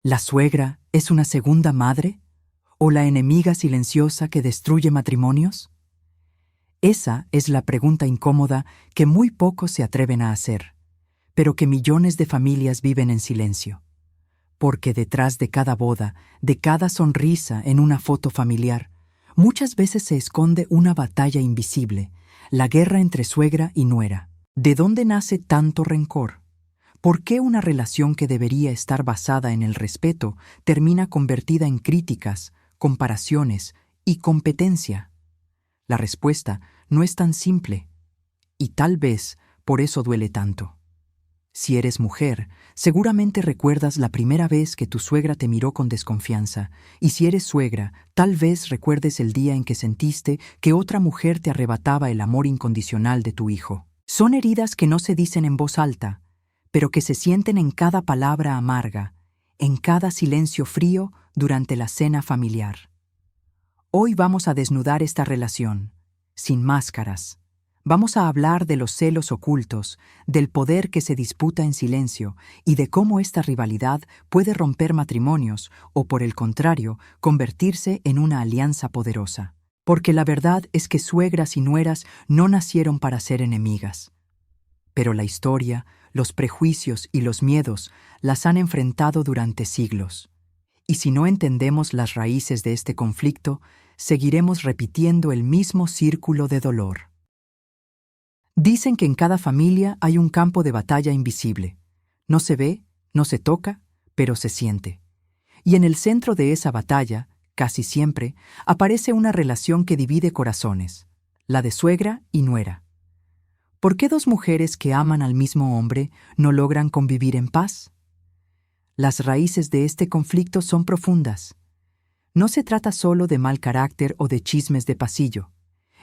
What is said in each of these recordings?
¿La suegra es una segunda madre? ¿O la enemiga silenciosa que destruye matrimonios? Esa es la pregunta incómoda que muy pocos se atreven a hacer, pero que millones de familias viven en silencio. Porque detrás de cada boda, de cada sonrisa en una foto familiar, muchas veces se esconde una batalla invisible, la guerra entre suegra y nuera. ¿De dónde nace tanto rencor? ¿Por qué una relación que debería estar basada en el respeto termina convertida en críticas, comparaciones y competencia? La respuesta no es tan simple, y tal vez por eso duele tanto. Si eres mujer, seguramente recuerdas la primera vez que tu suegra te miró con desconfianza, y si eres suegra, tal vez recuerdes el día en que sentiste que otra mujer te arrebataba el amor incondicional de tu hijo. Son heridas que no se dicen en voz alta, pero que se sienten en cada palabra amarga, en cada silencio frío durante la cena familiar. Hoy vamos a desnudar esta relación, sin máscaras. Vamos a hablar de los celos ocultos, del poder que se disputa en silencio y de cómo esta rivalidad puede romper matrimonios o, por el contrario, convertirse en una alianza poderosa. Porque la verdad es que suegras y nueras no nacieron para ser enemigas. Pero la historia, los prejuicios y los miedos las han enfrentado durante siglos. Y si no entendemos las raíces de este conflicto, seguiremos repitiendo el mismo círculo de dolor. Dicen que en cada familia hay un campo de batalla invisible. No se ve, no se toca, pero se siente. Y en el centro de esa batalla, casi siempre, aparece una relación que divide corazones, la de suegra y nuera. ¿Por qué dos mujeres que aman al mismo hombre no logran convivir en paz? Las raíces de este conflicto son profundas. No se trata solo de mal carácter o de chismes de pasillo.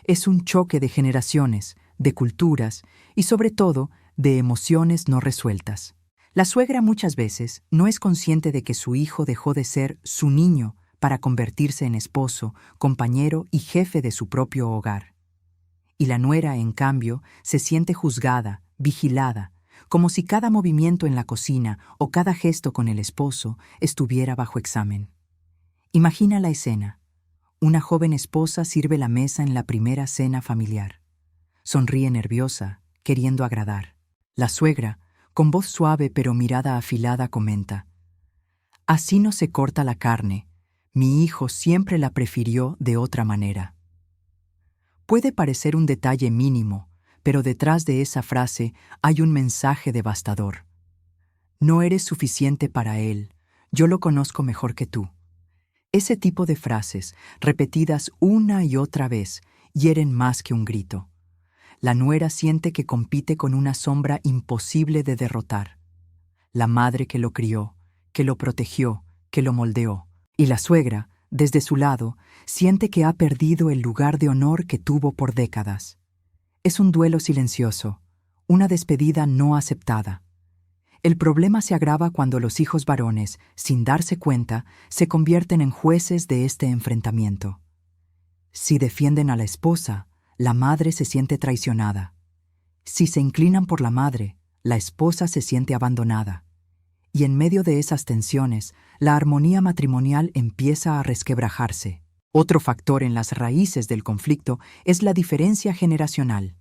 Es un choque de generaciones, de culturas y, sobre todo, de emociones no resueltas. La suegra muchas veces no es consciente de que su hijo dejó de ser su niño para convertirse en esposo, compañero y jefe de su propio hogar. Y la nuera, en cambio, se siente juzgada, vigilada, como si cada movimiento en la cocina o cada gesto con el esposo estuviera bajo examen. Imagina la escena. Una joven esposa sirve la mesa en la primera cena familiar. Sonríe nerviosa, queriendo agradar. La suegra, con voz suave pero mirada afilada, comenta: «Así no se corta la carne. Mi hijo siempre la prefirió de otra manera». Puede parecer un detalle mínimo, pero detrás de esa frase hay un mensaje devastador. No eres suficiente para él. Yo lo conozco mejor que tú. Ese tipo de frases, repetidas una y otra vez, hieren más que un grito. La nuera siente que compite con una sombra imposible de derrotar. La madre que lo crió, que lo protegió, que lo moldeó. Y la suegra, desde su lado, siente que ha perdido el lugar de honor que tuvo por décadas. Es un duelo silencioso, una despedida no aceptada. El problema se agrava cuando los hijos varones, sin darse cuenta, se convierten en jueces de este enfrentamiento. Si defienden a la esposa, la madre se siente traicionada. Si se inclinan por la madre, la esposa se siente abandonada. Y en medio de esas tensiones, la armonía matrimonial empieza a resquebrajarse. Otro factor en las raíces del conflicto es la diferencia generacional.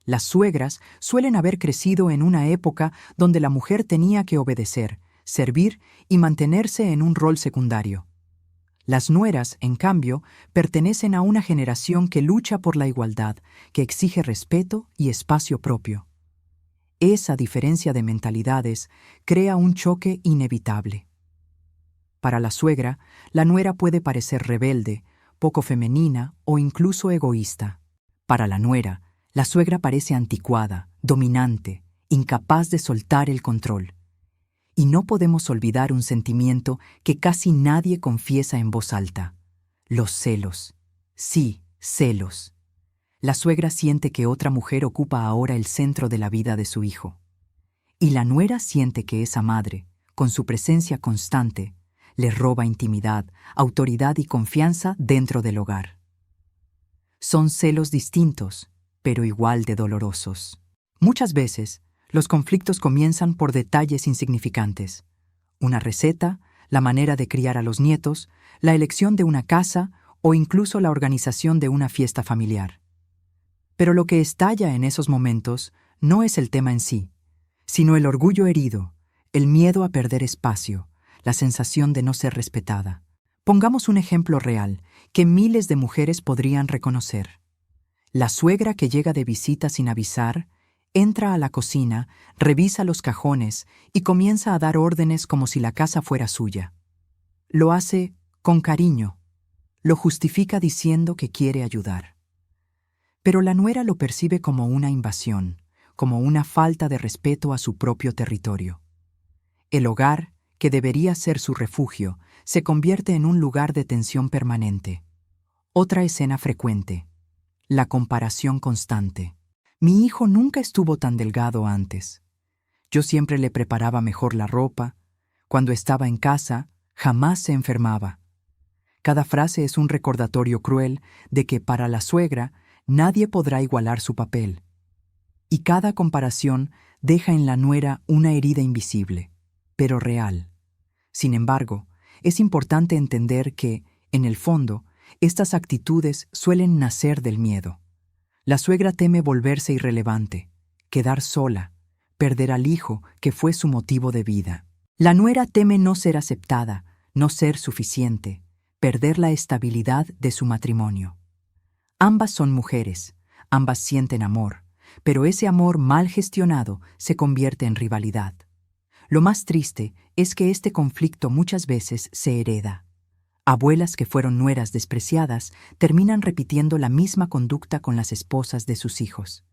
Las suegras suelen haber crecido en una época donde la mujer tenía que obedecer, servir y mantenerse en un rol secundario. Las nueras, en cambio, pertenecen a una generación que lucha por la igualdad, que exige respeto y espacio propio. Esa diferencia de mentalidades crea un choque inevitable. Para la suegra, la nuera puede parecer rebelde, poco femenina o incluso egoísta. Para la nuera, la suegra parece anticuada, dominante, incapaz de soltar el control. Y no podemos olvidar un sentimiento que casi nadie confiesa en voz alta: los celos. Sí, celos. La suegra siente que otra mujer ocupa ahora el centro de la vida de su hijo. Y la nuera siente que esa madre, con su presencia constante, le roba intimidad, autoridad y confianza dentro del hogar. Son celos distintos, pero igual de dolorosos. Muchas veces, los conflictos comienzan por detalles insignificantes. Una receta, la manera de criar a los nietos, la elección de una casa o incluso la organización de una fiesta familiar. Pero lo que estalla en esos momentos no es el tema en sí, sino el orgullo herido, el miedo a perder espacio, la sensación de no ser respetada. Pongamos un ejemplo real que miles de mujeres podrían reconocer. La suegra que llega de visita sin avisar, entra a la cocina, revisa los cajones y comienza a dar órdenes como si la casa fuera suya. Lo hace con cariño. Lo justifica diciendo que quiere ayudar. Pero la nuera lo percibe como una invasión, como una falta de respeto a su propio territorio. El hogar, que debería ser su refugio, se convierte en un lugar de tensión permanente. Otra escena frecuente: la comparación constante. Mi hijo nunca estuvo tan delgado antes. Yo siempre le preparaba mejor la ropa. Cuando estaba en casa, jamás se enfermaba. Cada frase es un recordatorio cruel de que para la suegra nadie podrá igualar su papel. Y cada comparación deja en la nuera una herida invisible, pero real. Sin embargo, es importante entender que, en el fondo, estas actitudes suelen nacer del miedo. La suegra teme volverse irrelevante, quedar sola, perder al hijo que fue su motivo de vida. La nuera teme no ser aceptada, no ser suficiente, perder la estabilidad de su matrimonio. Ambas son mujeres, ambas sienten amor, pero ese amor mal gestionado se convierte en rivalidad. Lo más triste es que este conflicto muchas veces se hereda. Abuelas que fueron nueras despreciadas terminan repitiendo la misma conducta con las esposas de sus hijos.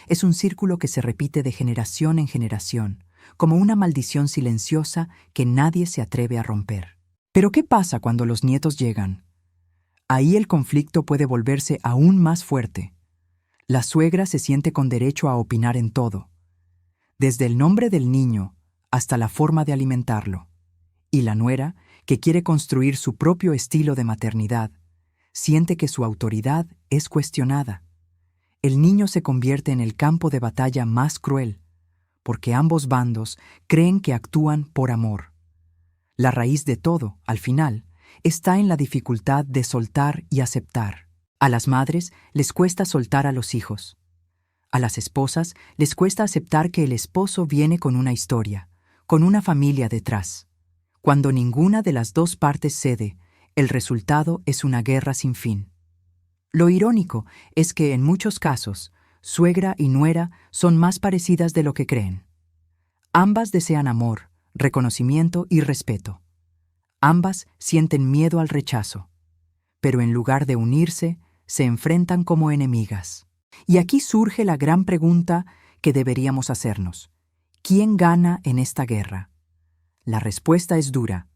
Es un círculo que se repite de generación en generación, como una maldición silenciosa que nadie se atreve a romper. Pero ¿qué pasa cuando los nietos llegan? Ahí el conflicto puede volverse aún más fuerte. La suegra se siente con derecho a opinar en todo, desde el nombre del niño hasta la forma de alimentarlo. Y la nuera, que quiere construir su propio estilo de maternidad, siente que su autoridad es cuestionada. El niño se convierte en el campo de batalla más cruel, porque ambos bandos creen que actúan por amor. La raíz de todo, al final, está en la dificultad de soltar y aceptar. A las madres les cuesta soltar a los hijos. A las esposas les cuesta aceptar que el esposo viene con una historia, con una familia detrás. Cuando ninguna de las dos partes cede, el resultado es una guerra sin fin. Lo irónico es que en muchos casos, suegra y nuera son más parecidas de lo que creen. Ambas desean amor, reconocimiento y respeto. Ambas sienten miedo al rechazo, pero en lugar de unirse, se enfrentan como enemigas. Y aquí surge la gran pregunta que deberíamos hacernos: ¿quién gana en esta guerra? La respuesta es dura: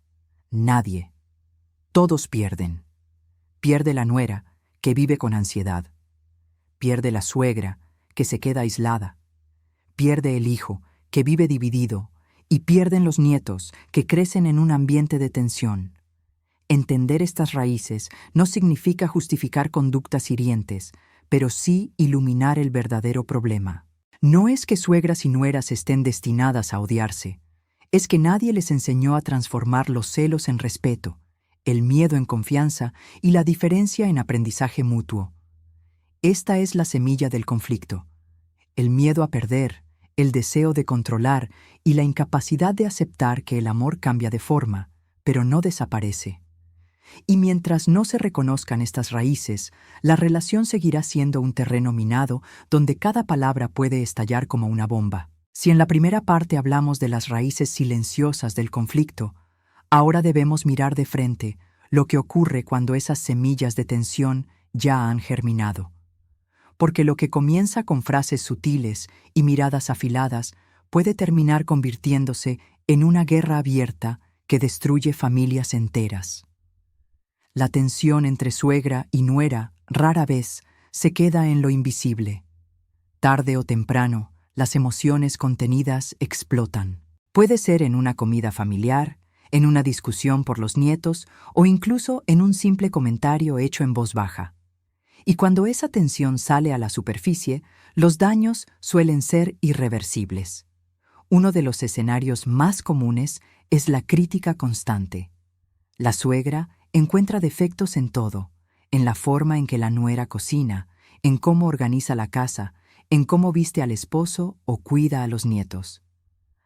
nadie. Todos pierden. Pierde la nuera, que vive con ansiedad. Pierde la suegra, que se queda aislada. Pierde el hijo, que vive dividido. Y pierden los nietos, que crecen en un ambiente de tensión. Entender estas raíces no significa justificar conductas hirientes, pero sí iluminar el verdadero problema. No es que suegras y nueras estén destinadas a odiarse. Es que nadie les enseñó a transformar los celos en respeto, el miedo en confianza y la diferencia en aprendizaje mutuo. Esta es la semilla del conflicto: el miedo a perder, el deseo de controlar y la incapacidad de aceptar que el amor cambia de forma, pero no desaparece. Y mientras no se reconozcan estas raíces, la relación seguirá siendo un terreno minado donde cada palabra puede estallar como una bomba. Si en la primera parte hablamos de las raíces silenciosas del conflicto, ahora debemos mirar de frente lo que ocurre cuando esas semillas de tensión ya han germinado. Porque lo que comienza con frases sutiles y miradas afiladas puede terminar convirtiéndose en una guerra abierta que destruye familias enteras. La tensión entre suegra y nuera rara vez se queda en lo invisible. Tarde o temprano, las emociones contenidas explotan. Puede ser en una comida familiar, en una discusión por los nietos o incluso en un simple comentario hecho en voz baja. Y cuando esa tensión sale a la superficie, los daños suelen ser irreversibles. Uno de los escenarios más comunes es la crítica constante. La suegra encuentra defectos en todo, en la forma en que la nuera cocina, en cómo organiza la casa, en cómo viste al esposo o cuida a los nietos.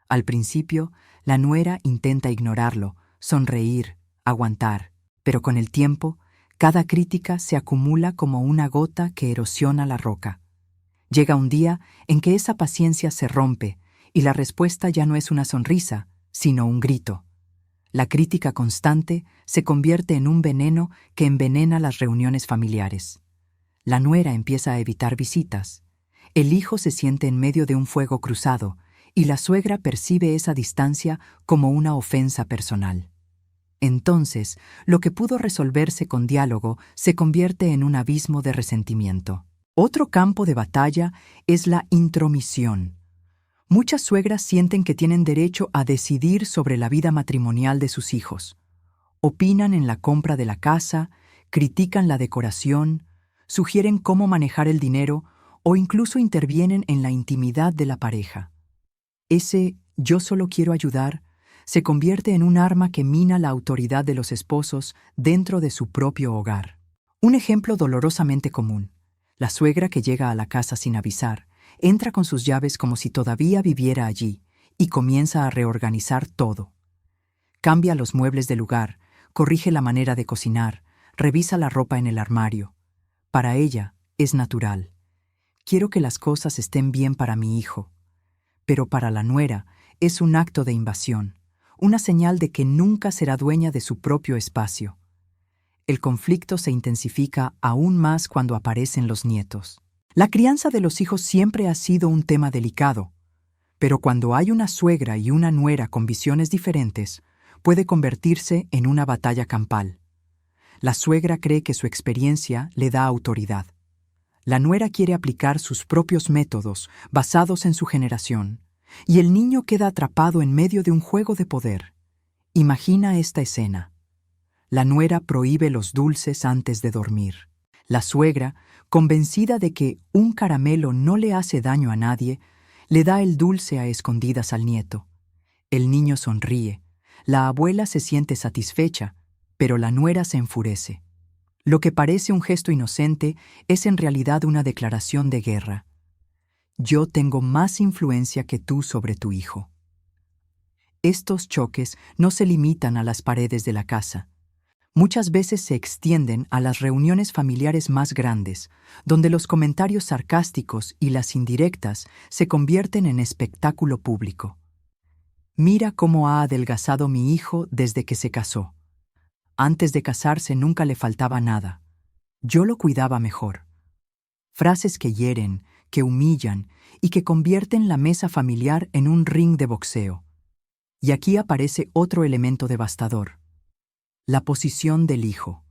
Al principio, la nuera intenta ignorarlo, sonreír, aguantar, pero con el tiempo, cada crítica se acumula como una gota que erosiona la roca. Llega un día en que esa paciencia se rompe y la respuesta ya no es una sonrisa, sino un grito. La crítica constante se convierte en un veneno que envenena las reuniones familiares. La nuera empieza a evitar visitas. El hijo se siente en medio de un fuego cruzado y la suegra percibe esa distancia como una ofensa personal. Entonces, lo que pudo resolverse con diálogo se convierte en un abismo de resentimiento. Otro campo de batalla es la intromisión. Muchas suegras sienten que tienen derecho a decidir sobre la vida matrimonial de sus hijos. Opinan en la compra de la casa, critican la decoración, sugieren cómo manejar el dinero o incluso intervienen en la intimidad de la pareja. Ese «yo solo quiero ayudar» se convierte en un arma que mina la autoridad de los esposos dentro de su propio hogar. Un ejemplo dolorosamente común: la suegra que llega a la casa sin avisar, entra con sus llaves como si todavía viviera allí y comienza a reorganizar todo. Cambia los muebles de lugar, corrige la manera de cocinar, revisa la ropa en el armario. Para ella es natural. Quiero que las cosas estén bien para mi hijo. Pero para la nuera es un acto de invasión, una señal de que nunca será dueña de su propio espacio. El conflicto se intensifica aún más cuando aparecen los nietos. La crianza de los hijos siempre ha sido un tema delicado, pero cuando hay una suegra y una nuera con visiones diferentes, puede convertirse en una batalla campal. La suegra cree que su experiencia le da autoridad. La nuera quiere aplicar sus propios métodos basados en su generación, y el niño queda atrapado en medio de un juego de poder. Imagina esta escena. La nuera prohíbe los dulces antes de dormir. La suegra, convencida de que un caramelo no le hace daño a nadie, le da el dulce a escondidas al nieto. El niño sonríe. La abuela se siente satisfecha, pero la nuera se enfurece. Lo que parece un gesto inocente es en realidad una declaración de guerra. Yo tengo más influencia que tú sobre tu hijo. Estos choques no se limitan a las paredes de la casa. Muchas veces se extienden a las reuniones familiares más grandes, donde los comentarios sarcásticos y las indirectas se convierten en espectáculo público. Mira cómo ha adelgazado mi hijo desde que se casó. Antes de casarse nunca le faltaba nada. Yo lo cuidaba mejor. Frases que hieren, que humillan y que convierten la mesa familiar en un ring de boxeo. Y aquí aparece otro elemento devastador: la posición del hijo.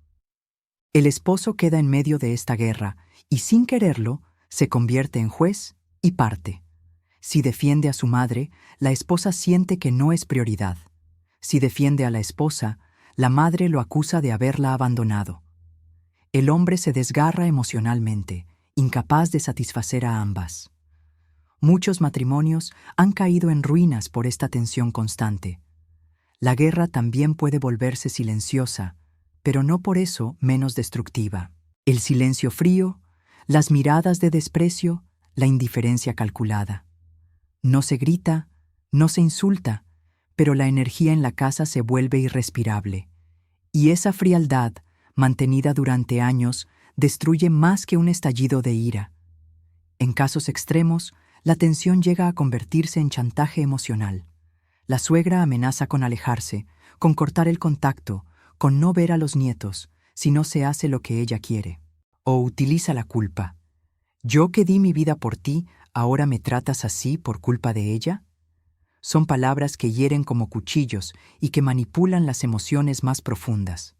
El esposo queda en medio de esta guerra y, sin quererlo, se convierte en juez y parte. Si defiende a su madre, la esposa siente que no es prioridad. Si defiende a la esposa, la madre lo acusa de haberla abandonado. El hombre se desgarra emocionalmente, incapaz de satisfacer a ambas. Muchos matrimonios han caído en ruinas por esta tensión constante. La guerra también puede volverse silenciosa, pero no por eso menos destructiva. El silencio frío, las miradas de desprecio, la indiferencia calculada. No se grita, no se insulta, pero la energía en la casa se vuelve irrespirable. Y esa frialdad, mantenida durante años, destruye más que un estallido de ira. En casos extremos, la tensión llega a convertirse en chantaje emocional. La suegra amenaza con alejarse, con cortar el contacto, con no ver a los nietos, si no se hace lo que ella quiere. O utiliza la culpa. ¿Yo que di mi vida por ti, ahora me tratas así por culpa de ella? Son palabras que hieren como cuchillos y que manipulan las emociones más profundas.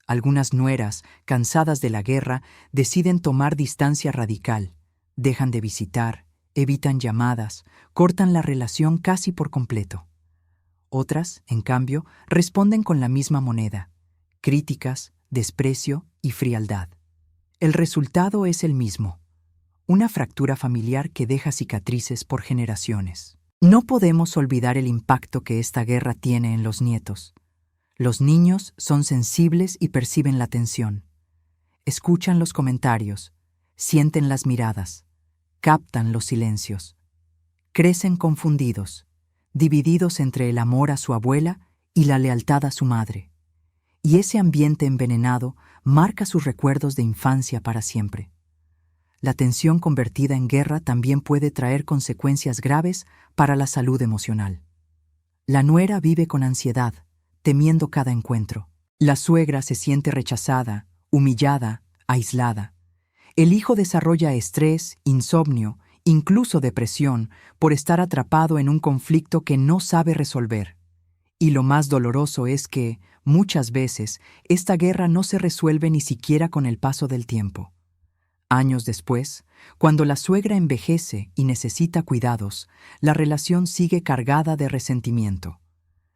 Algunas nueras, cansadas de la guerra, deciden tomar distancia radical, dejan de visitar, evitan llamadas, cortan la relación casi por completo. Otras, en cambio, responden con la misma moneda: críticas, desprecio y frialdad. El resultado es el mismo: una fractura familiar que deja cicatrices por generaciones. No podemos olvidar el impacto que esta guerra tiene en los nietos. Los niños son sensibles y perciben la tensión. Escuchan los comentarios, sienten las miradas, captan los silencios. Crecen confundidos, divididos entre el amor a su abuela y la lealtad a su madre. Y ese ambiente envenenado marca sus recuerdos de infancia para siempre. La tensión convertida en guerra también puede traer consecuencias graves para la salud emocional. La nuera vive con ansiedad, temiendo cada encuentro. La suegra se siente rechazada, humillada, aislada. El hijo desarrolla estrés, insomnio, incluso depresión, por estar atrapado en un conflicto que no sabe resolver. Y lo más doloroso es que, muchas veces, esta guerra no se resuelve ni siquiera con el paso del tiempo. Años después, cuando la suegra envejece y necesita cuidados, la relación sigue cargada de resentimiento.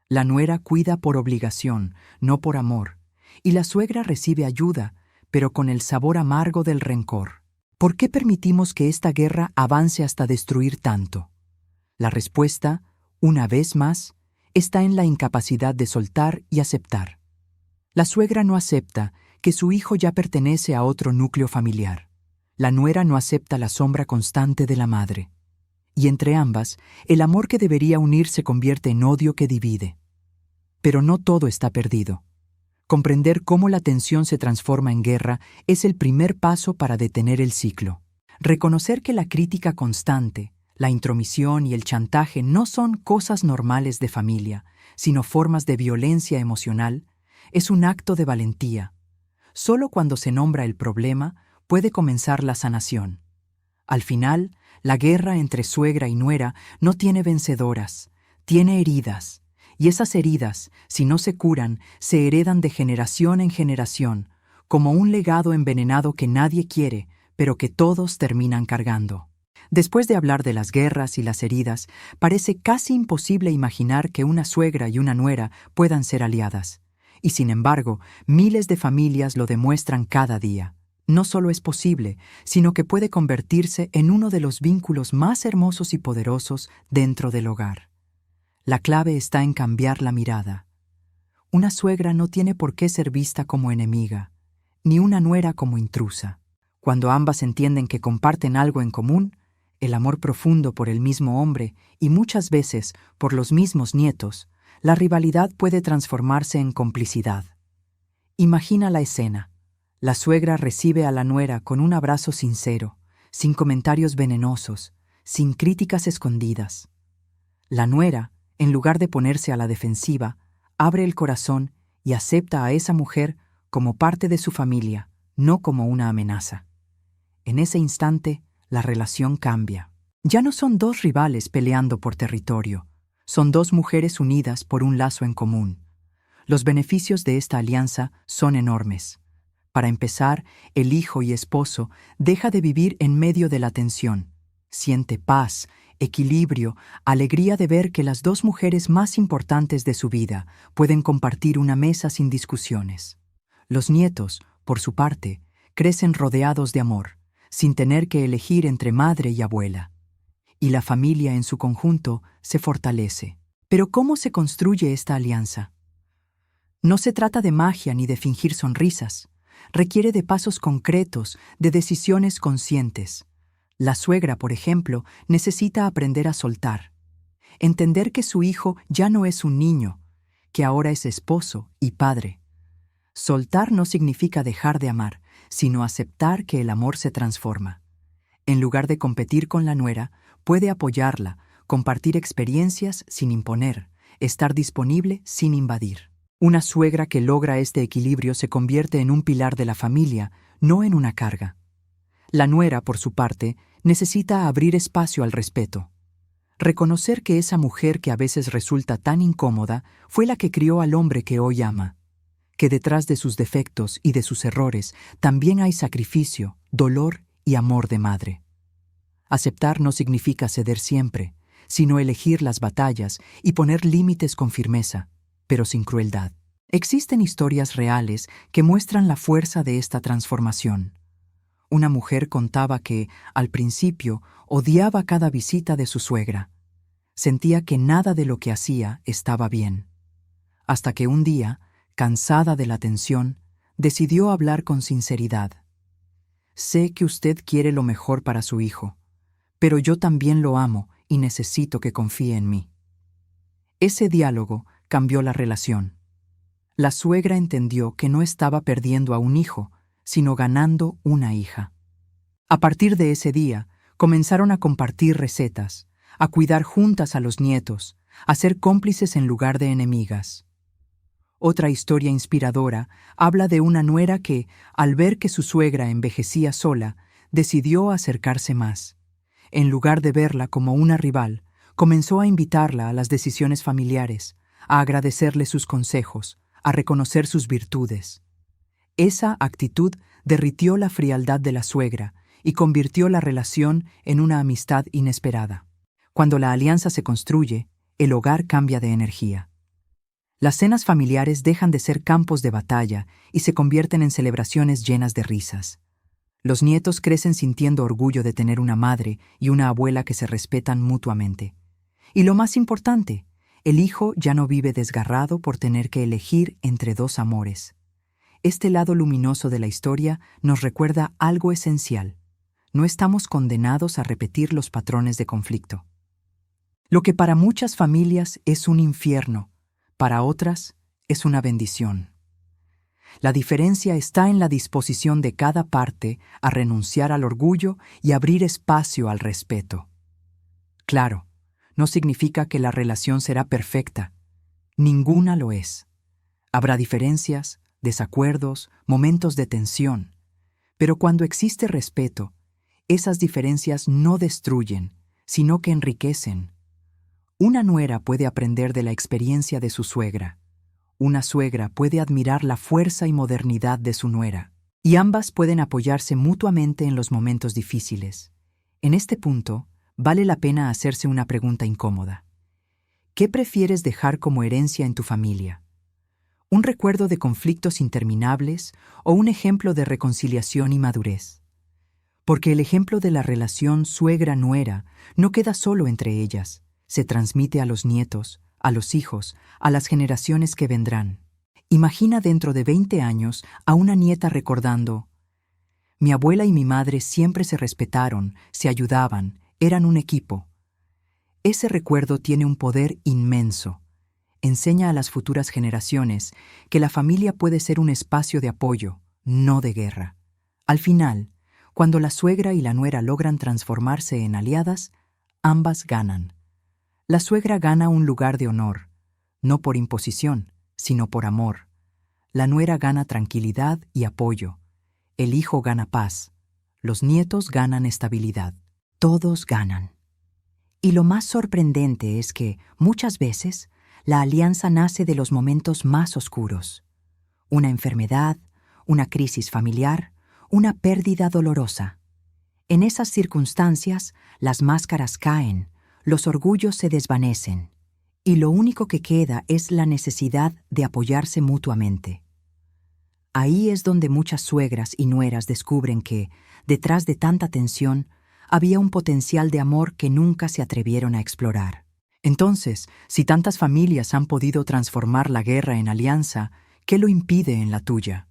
La nuera cuida por obligación, no por amor, y la suegra recibe ayuda, pero con el sabor amargo del rencor. ¿Por qué permitimos que esta guerra avance hasta destruir tanto? La respuesta, una vez más, está en la incapacidad de soltar y aceptar. La suegra no acepta que su hijo ya pertenece a otro núcleo familiar. La nuera no acepta la sombra constante de la madre. Y entre ambas, el amor que debería unir se convierte en odio que divide. Pero no todo está perdido. Comprender cómo la tensión se transforma en guerra es el primer paso para detener el ciclo. Reconocer que la crítica constante, la intromisión y el chantaje no son cosas normales de familia, sino formas de violencia emocional, es un acto de valentía. Solo cuando se nombra el problema puede comenzar la sanación. Al final, la guerra entre suegra y nuera no tiene vencedoras, tiene heridas. Y esas heridas, si no se curan, se heredan de generación en generación, como un legado envenenado que nadie quiere, pero que todos terminan cargando. Después de hablar de las guerras y las heridas, parece casi imposible imaginar que una suegra y una nuera puedan ser aliadas. Y sin embargo, miles de familias lo demuestran cada día. No solo es posible, sino que puede convertirse en uno de los vínculos más hermosos y poderosos dentro del hogar. La clave está en cambiar la mirada. Una suegra no tiene por qué ser vista como enemiga, ni una nuera como intrusa. Cuando ambas entienden que comparten algo en común, el amor profundo por el mismo hombre y muchas veces por los mismos nietos, la rivalidad puede transformarse en complicidad. Imagina la escena. La suegra recibe a la nuera con un abrazo sincero, sin comentarios venenosos, sin críticas escondidas. La nuera, en lugar de ponerse a la defensiva, abre el corazón y acepta a esa mujer como parte de su familia, no como una amenaza. En ese instante, la relación cambia. Ya no son dos rivales peleando por territorio, son dos mujeres unidas por un lazo en común. Los beneficios de esta alianza son enormes. Para empezar, el hijo y esposo deja de vivir en medio de la tensión. Siente paz, equilibrio, alegría de ver que las dos mujeres más importantes de su vida pueden compartir una mesa sin discusiones. Los nietos, por su parte, crecen rodeados de amor, sin tener que elegir entre madre y abuela. Y la familia en su conjunto se fortalece. Pero ¿cómo se construye esta alianza? No se trata de magia ni de fingir sonrisas. Requiere de pasos concretos, de decisiones conscientes. La suegra, por ejemplo, necesita aprender a soltar. Entender que su hijo ya no es un niño, que ahora es esposo y padre. Soltar no significa dejar de amar, sino aceptar que el amor se transforma. En lugar de competir con la nuera, puede apoyarla, compartir experiencias sin imponer, estar disponible sin invadir. Una suegra que logra este equilibrio se convierte en un pilar de la familia, no en una carga. La nuera, por su parte, necesita abrir espacio al respeto. Reconocer que esa mujer que a veces resulta tan incómoda fue la que crió al hombre que hoy ama. Que detrás de sus defectos y de sus errores también hay sacrificio, dolor y amor de madre. Aceptar no significa ceder siempre, sino elegir las batallas y poner límites con firmeza, pero sin crueldad. Existen historias reales que muestran la fuerza de esta transformación. Una mujer contaba que, al principio, odiaba cada visita de su suegra. Sentía que nada de lo que hacía estaba bien. Hasta que un día, cansada de la tensión, decidió hablar con sinceridad. Sé que usted quiere lo mejor para su hijo, pero yo también lo amo y necesito que confíe en mí. Ese diálogo cambió la relación. La suegra entendió que no estaba perdiendo a un hijo, sino ganando una hija. A partir de ese día, comenzaron a compartir recetas, a cuidar juntas a los nietos, a ser cómplices en lugar de enemigas. Otra historia inspiradora habla de una nuera que, al ver que su suegra envejecía sola, decidió acercarse más. En lugar de verla como una rival, comenzó a invitarla a las decisiones familiares, a agradecerle sus consejos, a reconocer sus virtudes. Esa actitud derritió la frialdad de la suegra y convirtió la relación en una amistad inesperada. Cuando la alianza se construye, el hogar cambia de energía. Las cenas familiares dejan de ser campos de batalla y se convierten en celebraciones llenas de risas. Los nietos crecen sintiendo orgullo de tener una madre y una abuela que se respetan mutuamente. Y lo más importante, el hijo ya no vive desgarrado por tener que elegir entre dos amores. Este lado luminoso de la historia nos recuerda algo esencial. No estamos condenados a repetir los patrones de conflicto. Lo que para muchas familias es un infierno, para otras es una bendición. La diferencia está en la disposición de cada parte a renunciar al orgullo y abrir espacio al respeto. Claro, no significa que la relación será perfecta. Ninguna lo es. Habrá diferencias, desacuerdos, momentos de tensión. Pero cuando existe respeto, esas diferencias no destruyen, sino que enriquecen. Una nuera puede aprender de la experiencia de su suegra. Una suegra puede admirar la fuerza y modernidad de su nuera. Y ambas pueden apoyarse mutuamente en los momentos difíciles. En este punto, vale la pena hacerse una pregunta incómoda. ¿Qué prefieres dejar como herencia en tu familia? ¿Un recuerdo de conflictos interminables o un ejemplo de reconciliación y madurez? Porque el ejemplo de la relación suegra-nuera no queda solo entre ellas, se transmite a los nietos, a los hijos, a las generaciones que vendrán. Imagina dentro de 20 años a una nieta recordando: mi abuela y mi madre siempre se respetaron, se ayudaban, eran un equipo. Ese recuerdo tiene un poder inmenso. Enseña a las futuras generaciones que la familia puede ser un espacio de apoyo, no de guerra. Al final, cuando la suegra y la nuera logran transformarse en aliadas, ambas ganan. La suegra gana un lugar de honor, no por imposición, sino por amor. La nuera gana tranquilidad y apoyo. El hijo gana paz. Los nietos ganan estabilidad. Todos ganan. Y lo más sorprendente es que, muchas veces, la alianza nace de los momentos más oscuros. Una enfermedad, una crisis familiar, una pérdida dolorosa. En esas circunstancias, las máscaras caen, los orgullos se desvanecen, y lo único que queda es la necesidad de apoyarse mutuamente. Ahí es donde muchas suegras y nueras descubren que, detrás de tanta tensión, había un potencial de amor que nunca se atrevieron a explorar. Entonces, si tantas familias han podido transformar la guerra en alianza, ¿qué lo impide en la tuya?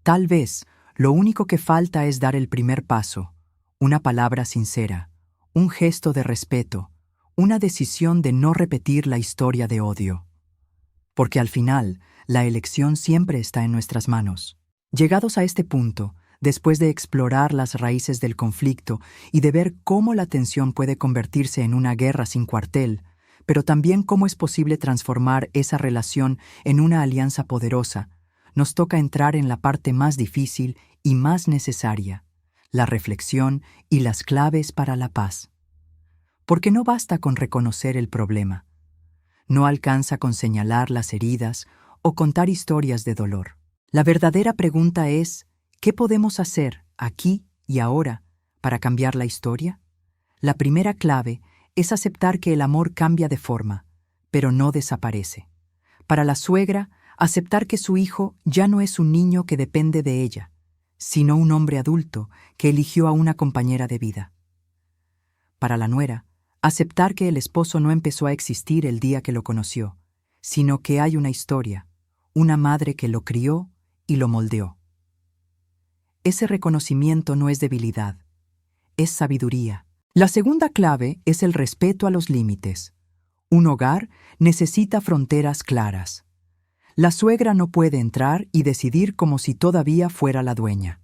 Tal vez, lo único que falta es dar el primer paso, una palabra sincera, un gesto de respeto, una decisión de no repetir la historia de odio. Porque al final, la elección siempre está en nuestras manos. Llegados a este punto, después de explorar las raíces del conflicto y de ver cómo la tensión puede convertirse en una guerra sin cuartel, pero también cómo es posible transformar esa relación en una alianza poderosa, nos toca entrar en la parte más difícil y más necesaria, la reflexión y las claves para la paz. Porque no basta con reconocer el problema. No alcanza con señalar las heridas o contar historias de dolor. La verdadera pregunta es: ¿qué podemos hacer aquí y ahora para cambiar la historia? La primera clave es aceptar que el amor cambia de forma, pero no desaparece. Para la suegra, aceptar que su hijo ya no es un niño que depende de ella, sino un hombre adulto que eligió a una compañera de vida. Para la nuera, Aceptar que el esposo no empezó a existir el día que lo conoció, sino que hay una historia, una madre que lo crió y lo moldeó. Ese reconocimiento no es debilidad, es sabiduría. La segunda clave es el respeto a los límites. Un hogar necesita fronteras claras. La suegra no puede entrar y decidir como si todavía fuera la dueña.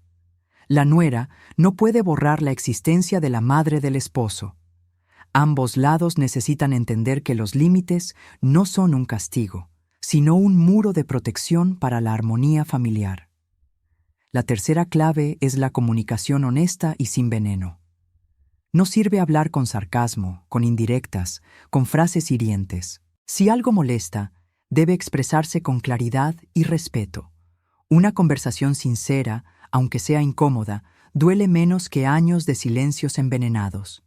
La nuera no puede borrar la existencia de la madre del esposo. Ambos lados necesitan entender que los límites no son un castigo, sino un muro de protección para la armonía familiar. La tercera clave es la comunicación honesta y sin veneno. No sirve hablar con sarcasmo, con indirectas, con frases hirientes. Si algo molesta, debe expresarse con claridad y respeto. Una conversación sincera, aunque sea incómoda, duele menos que años de silencios envenenados.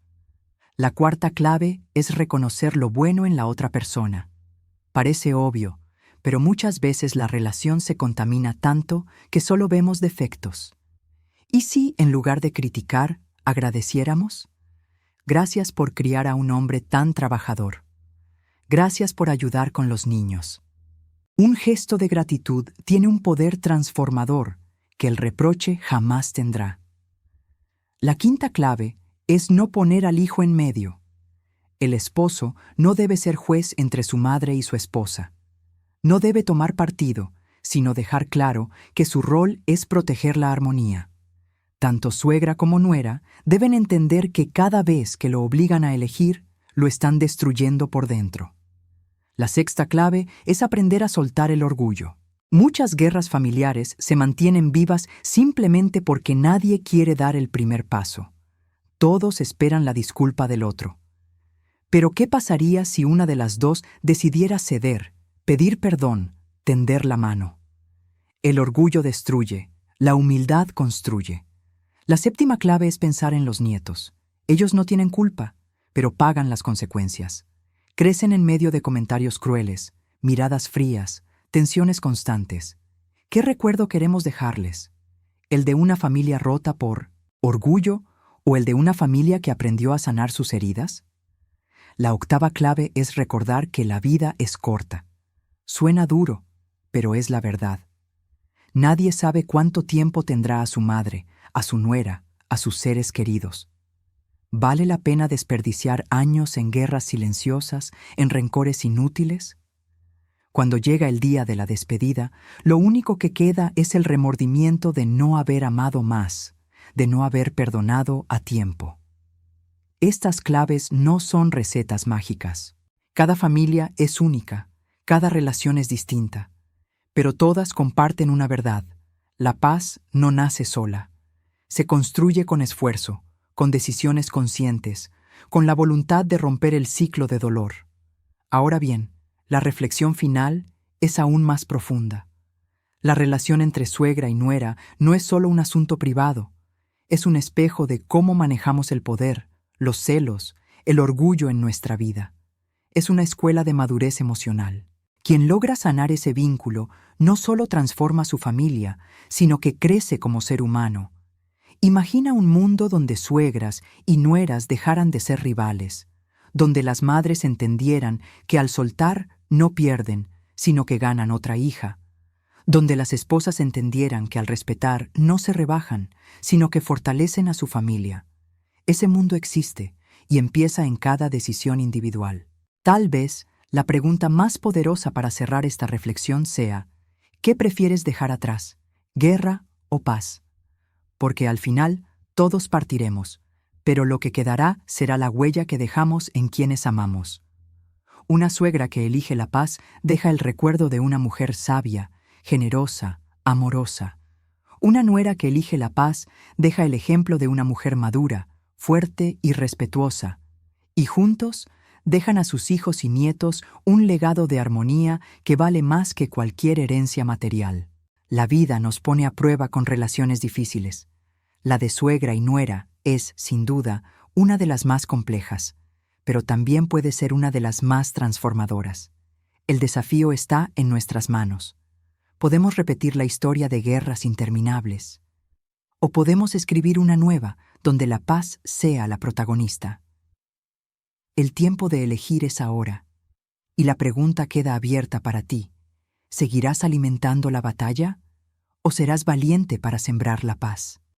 La cuarta clave es reconocer lo bueno en la otra persona. Parece obvio, pero muchas veces la relación se contamina tanto que solo vemos defectos. ¿Y si, en lugar de criticar, agradeciéramos? Gracias por criar a un hombre tan trabajador. Gracias por ayudar con los niños. Un gesto de gratitud tiene un poder transformador que el reproche jamás tendrá. La quinta clave es no poner al hijo en medio. El esposo no debe ser juez entre su madre y su esposa. No debe tomar partido, sino dejar claro que su rol es proteger la armonía. Tanto suegra como nuera deben entender que cada vez que lo obligan a elegir, lo están destruyendo por dentro. La sexta clave es aprender a soltar el orgullo. Muchas guerras familiares se mantienen vivas simplemente porque nadie quiere dar el primer paso. Todos esperan la disculpa del otro. Pero ¿qué pasaría si una de las dos decidiera ceder, pedir perdón, tender la mano? El orgullo destruye, la humildad construye. La séptima clave es pensar en los nietos. Ellos no tienen culpa, pero pagan las consecuencias. Crecen en medio de comentarios crueles, miradas frías, tensiones constantes. ¿Qué recuerdo queremos dejarles? ¿El de una familia rota por orgullo o el de una familia que aprendió a sanar sus heridas? La octava clave es recordar que la vida es corta. Suena duro, pero es la verdad. Nadie sabe cuánto tiempo tendrá a su madre, a su nuera, a sus seres queridos. ¿Vale la pena desperdiciar años en guerras silenciosas, en rencores inútiles? Cuando llega el día de la despedida, lo único que queda es el remordimiento de no haber amado más, de no haber perdonado a tiempo. Estas claves no son recetas mágicas. Cada familia es única, cada relación es distinta, pero todas comparten una verdad: la paz no nace sola. Se construye con esfuerzo, con decisiones conscientes, con la voluntad de romper el ciclo de dolor. Ahora bien, la reflexión final es aún más profunda. La relación entre suegra y nuera no es solo un asunto privado, es un espejo de cómo manejamos el poder, los celos, el orgullo en nuestra vida. Es una escuela de madurez emocional. Quien logra sanar ese vínculo no solo transforma su familia, sino que crece como ser humano. Imagina un mundo donde suegras y nueras dejaran de ser rivales, donde las madres entendieran que al soltar no pierden, sino que ganan otra hija, donde las esposas entendieran que al respetar no se rebajan, sino que fortalecen a su familia. Ese mundo existe y empieza en cada decisión individual. Tal vez la pregunta más poderosa para cerrar esta reflexión sea: ¿qué prefieres dejar atrás? ¿Guerra o paz? Porque al final todos partiremos, pero lo que quedará será la huella que dejamos en quienes amamos. Una suegra que elige la paz deja el recuerdo de una mujer sabia, generosa, amorosa. Una nuera que elige la paz deja el ejemplo de una mujer madura, fuerte y respetuosa. Y juntos dejan a sus hijos y nietos un legado de armonía que vale más que cualquier herencia material. La vida nos pone a prueba con relaciones difíciles. La de suegra y nuera es, sin duda, una de las más complejas, pero también puede ser una de las más transformadoras. El desafío está en nuestras manos. Podemos repetir la historia de guerras interminables, o podemos escribir una nueva donde la paz sea la protagonista. El tiempo de elegir es ahora. Y la pregunta queda abierta para ti. ¿Seguirás alimentando la batalla o serás valiente para sembrar la paz?